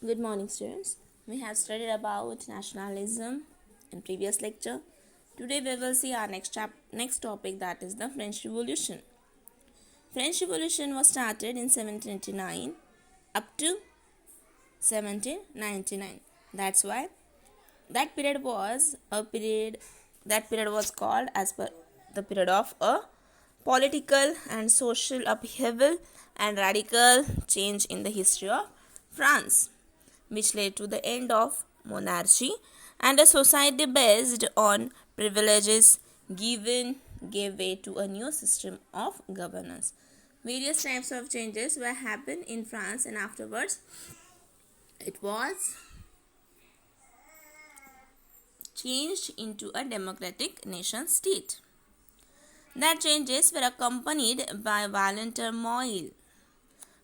Good morning, students. We have studied about nationalism in previous lecture. Today we will see our next topic, that is the French Revolution. French Revolution was started in 1789 up to 1799. That's why that period was called as per the period of a political and social upheaval and radical change in the history of France, which led to the end of monarchy and a society based on privileges gave way to a new system of governance. Various types of changes were happened in France, and afterwards it was changed into a democratic nation state. That changes were accompanied by violent turmoil,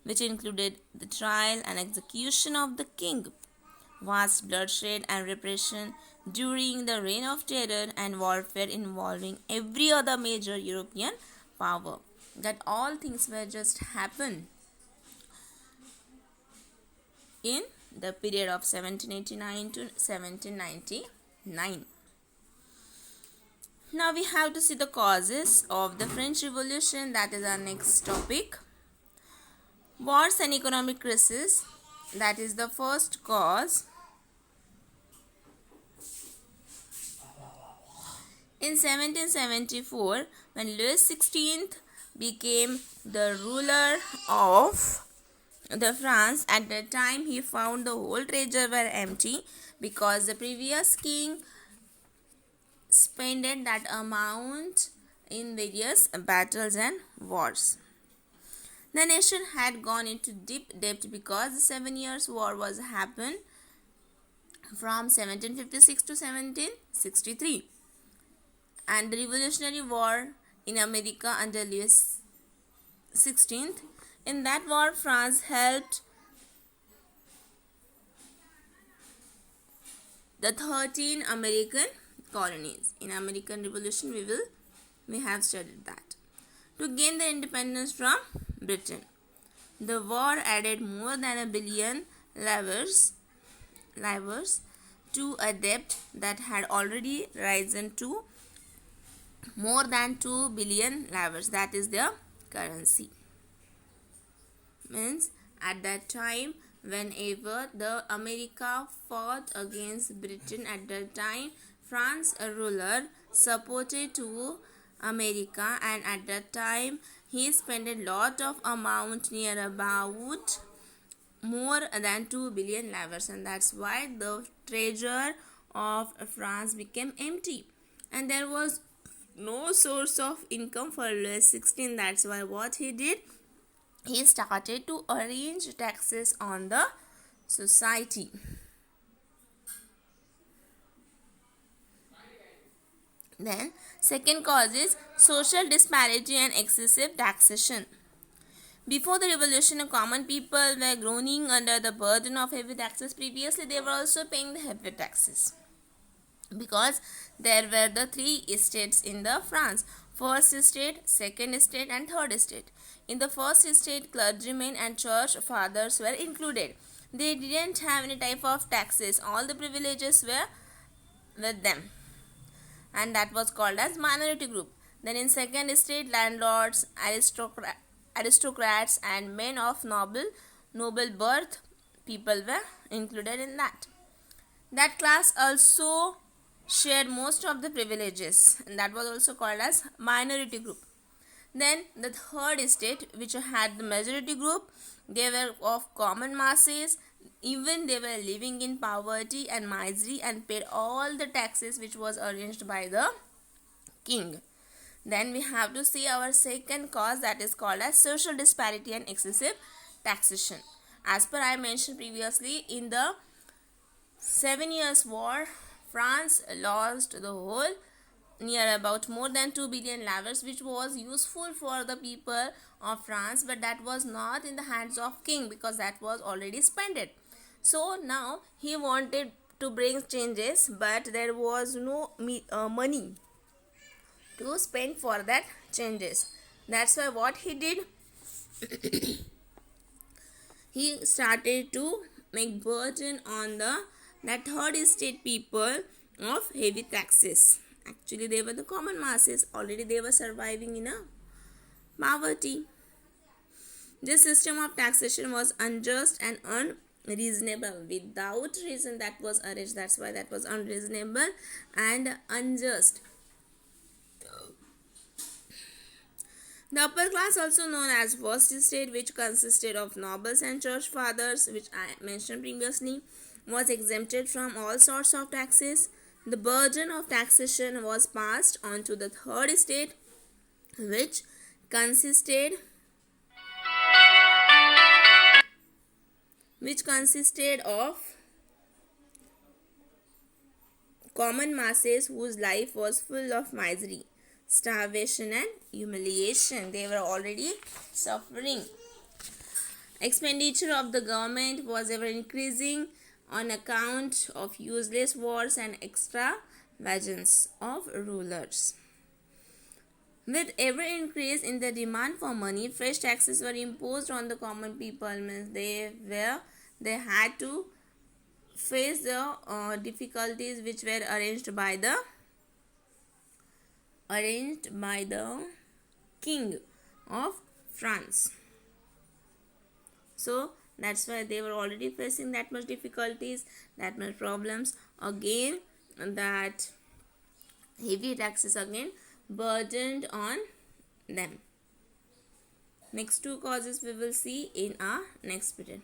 which included the trial and execution of the king, vast bloodshed and repression during the reign of terror, and warfare involving every other major European power. That all things were just happened in the period of 1789 to 1799. Now we have to see the causes of the French Revolution. That is our next topic. Wars and economic crisis, that is the first cause. In 1774, when Louis XVI became the ruler of the France, at that time he found the whole treasure were empty because the previous king spent that amount in various battles and wars. The nation had gone into deep debt because the 7 Years' War was happened from 1756 to 1763, and the Revolutionary War in America under Louis XVI. In that war, France helped the 13 American colonies. In American Revolution, we have studied that. To gain the independence from Britain, the war added more than $1 billion livres to a debt that had already risen to more than 2 billion livres. That is their currency. Means at that time, whenever the America fought against Britain, at that time France, a ruler, supported to America, and at that time he spent a lot of amount, near about more than 2 billion livres, and that's why the treasure of France became empty and there was no source of income for Louis XVI. That's why what he did, he started to arrange taxes on the society. Then second cause is social disparity and excessive taxation. Before the revolution, common people were groaning under the burden of heavy taxes. Previously, they were also paying the heavy taxes because there were the 3 estates in the France: first estate, second estate, and third estate. In the first estate, clergymen and church fathers were included. They didn't have any type of taxes. All the privileges were with them, and that was called as minority group. Then in second estate, landlords, aristocrats and men of noble birth, people were included in that. That class also shared most of the privileges, and that was also called as minority group. Then the third estate, which had the majority group, they were of common masses. Even they were living in poverty and misery and paid all the taxes which was arranged by the king. Then we have to see our second cause, that is called as social disparity and excessive taxation. As per I mentioned previously, in the 7 Years' War, France lost the whole, near about more than 2 billion livres, which was useful for the people of France, but that was not in the hands of king because that was already spent. So now he wanted to bring changes, but there was no money to spend for that changes. That's why what he did, he started to make burden on that third estate people of heavy taxes. Actually, they were the common masses. Already they were surviving in a poverty. This system of taxation was unjust and unreasonable. Without reason that was arranged. That's why that was unreasonable and unjust. The upper class, also known as first estate, which consisted of nobles and church fathers, which I mentioned previously, was exempted from all sorts of taxes. The burden of taxation was passed on to the third estate, which consisted of common masses whose life was full of misery, starvation and humiliation. They were already suffering. Expenditure of the government was ever increasing on account of useless wars and extravagance of rulers. With every increase in the demand for money, fresh taxes were imposed on the common people. Means they had to face the difficulties which were arranged by the king of France. So that's why they were already facing that much difficulties, that much problems. Again, that heavy taxes again burdened on them. Next two causes we will see in our next period.